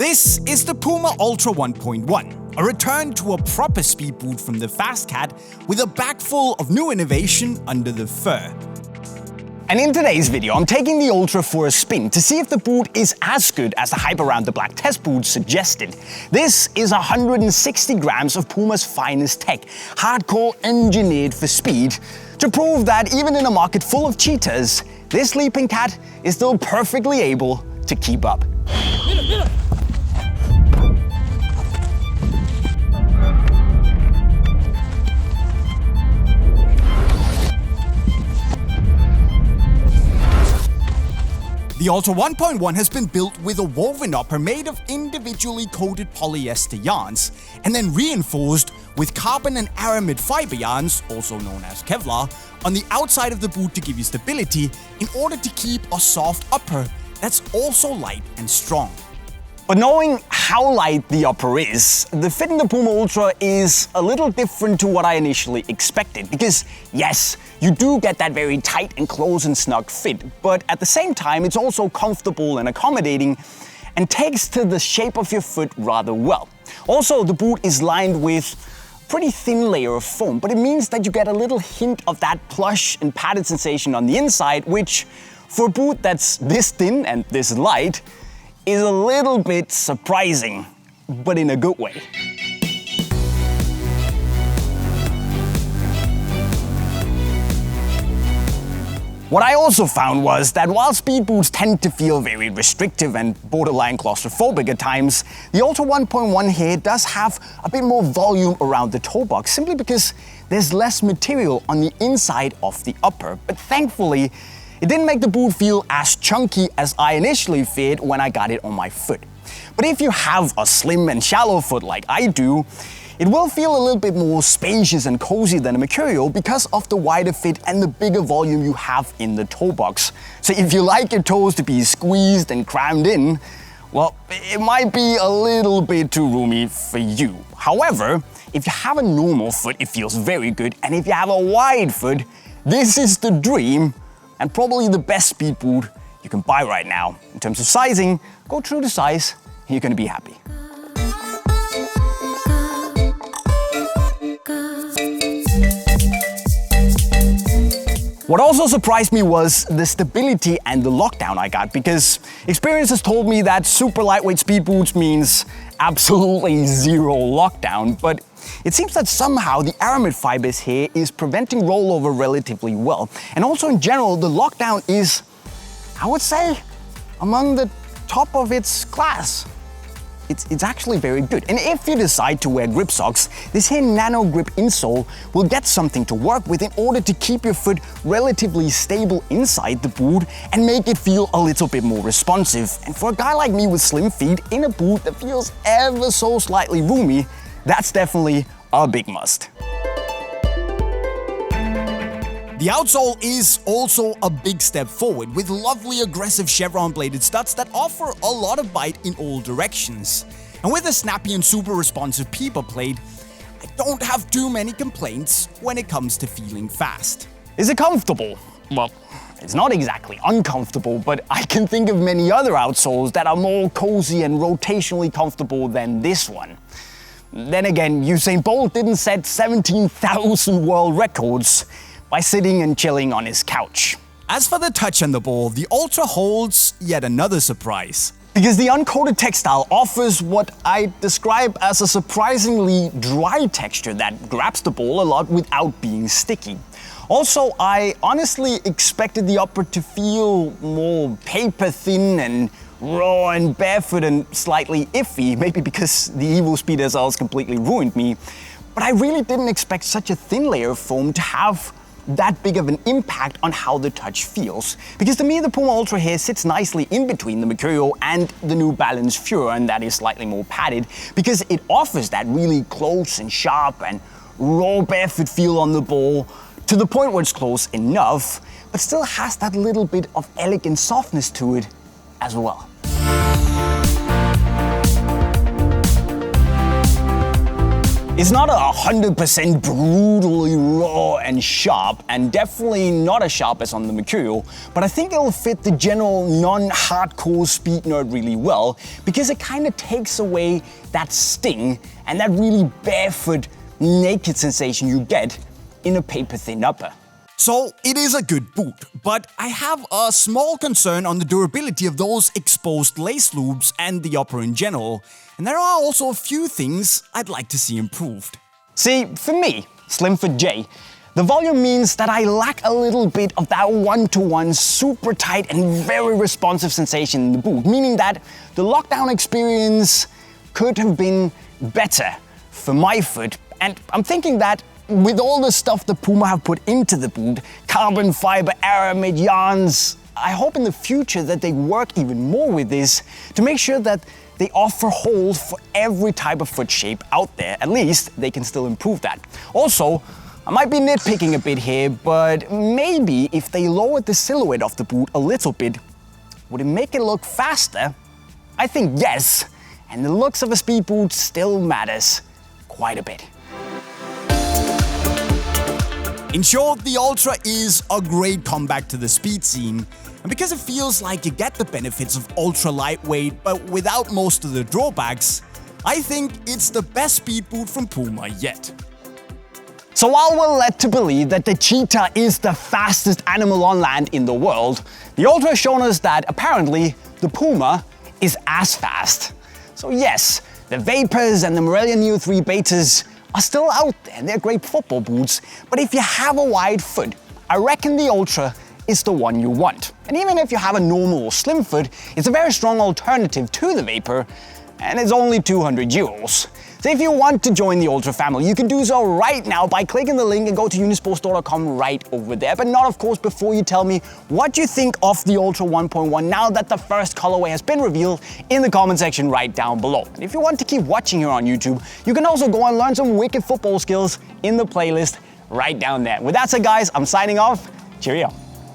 This is the PUMA Ultra 1.1, a return to a proper speed boot from the Fast Cat with a bag full of new innovation under the fur. And in today's video, I'm taking the Ultra for a spin to see if the boot is as good as the hype around the black test boot suggested. This is 160 grams of PUMA's finest tech, hardcore engineered for speed, to prove that even in a market full of cheaters, this leaping cat is still perfectly able to keep up. The Ultra 1.1 has been built with a woven upper made of individually coated polyester yarns and then reinforced with carbon and aramid fiber yarns, also known as Kevlar, on the outside of the boot to give you stability in order to keep a soft upper that's also light and strong. But knowing how light the upper is, the fit in the PUMA Ultra is a little different to what I initially expected. Because yes, you do get that very tight and close and snug fit, but at the same time it's also comfortable and accommodating and takes to the shape of your foot rather well. Also, the boot is lined with a pretty thin layer of foam, but it means that you get a little hint of that plush and padded sensation on the inside, which for a boot that's this thin and this light is a little bit surprising, but in a good way. What I also found was that while speed boots tend to feel very restrictive and borderline claustrophobic at times, the Ultra 1.1 here does have a bit more volume around the toe box, simply because there's less material on the inside of the upper. But thankfully, it didn't make the boot feel as chunky as I initially feared when I got it on my foot. But if you have a slim and shallow foot like I do, it will feel a little bit more spacious and cozy than a Mercurial because of the wider fit and the bigger volume you have in the toe box. So if you like your toes to be squeezed and crammed in, well, it might be a little bit too roomy for you. However, if you have a normal foot, it feels very good. And if you have a wide foot, this is the dream and probably the best speed boot you can buy right now. In terms of sizing, go true to size, and you're gonna be happy. What also surprised me was the stability and the lockdown I got, because experience has told me that super lightweight speed boots means absolutely zero lockdown, but it seems that somehow the aramid fibers here is preventing rollover relatively well. And also in general, the lockdown is, I would say, among the top of its class. It's actually very good. And if you decide to wear grip socks, this here nano grip insole will get something to work with in order to keep your foot relatively stable inside the boot and make it feel a little bit more responsive. And for a guy like me with slim feet in a boot that feels ever so slightly roomy, that's definitely a big must. The outsole is also a big step forward with lovely aggressive chevron bladed studs that offer a lot of bite in all directions. And with a snappy and super responsive PUMA plate, I don't have too many complaints when it comes to feeling fast. Is it comfortable? Well, it's not exactly uncomfortable, but I can think of many other outsoles that are more cozy and rotationally comfortable than this one. Then again, Usain Bolt didn't set 17,000 world records by sitting and chilling on his couch. As for the touch on the ball, the Ultra holds yet another surprise. Because the uncoated textile offers what I describe as a surprisingly dry texture that grabs the ball a lot without being sticky. Also, I honestly expected the upper to feel more paper thin and raw and barefoot and slightly iffy, maybe because the Evo Speed SLs completely ruined me. But I really didn't expect such a thin layer of foam to have that big of an impact on how the touch feels. Because to me, the PUMA Ultra here sits nicely in between the Mercurial and the New Balance Fure, and that is slightly more padded, because it offers that really close and sharp and raw barefoot feel on the ball to the point where it's close enough, but still has that little bit of elegant softness to it as well. It's not 100% brutally raw and sharp, and definitely not as sharp as on the Mercurial, but I think it'll fit the general non-hardcore speed nerd really well, because it kind of takes away that sting and that really barefoot, naked sensation you get in a paper-thin upper. So it is a good boot, but I have a small concern on the durability of those exposed lace loops and the upper in general, and there are also a few things I'd like to see improved. See, for me, Slimfoot Jay, the volume means that I lack a little bit of that one-to-one super tight and very responsive sensation in the boot, meaning that the lockdown experience could have been better for my foot, and I'm thinking that with all the stuff that PUMA have put into the boot, carbon fiber, aramid, yarns, I hope in the future that they work even more with this to make sure that they offer hold for every type of foot shape out there. At least they can still improve that. Also, I might be nitpicking a bit here, but maybe if they lowered the silhouette of the boot a little bit, would it make it look faster? I think yes, and the looks of a speed boot still matters quite a bit. In short, the Ultra is a great comeback to the speed scene, and because it feels like you get the benefits of ultra lightweight but without most of the drawbacks, I think it's the best speed boot from PUMA yet. So while we're led to believe that the cheetah is the fastest animal on land in the world, the Ultra has shown us that apparently the PUMA is as fast. So yes, the Vapors and the Mercurial Neo 3 Betas are still out there, and they're great football boots, but if you have a wide foot, I reckon the Ultra is the one you want. And even if you have a normal or slim foot, it's a very strong alternative to the Vapor, and it's only 200 euros. So if you want to join the Ultra family, you can do so right now by clicking the link and go to unisportstore.com right over there. But not, of course, before you tell me what you think of the Ultra 1.1 now that the first colorway has been revealed in the comment section right down below. And if you want to keep watching here on YouTube, you can also go and learn some wicked football skills in the playlist right down there. With that said, guys, I'm signing off. Cheerio.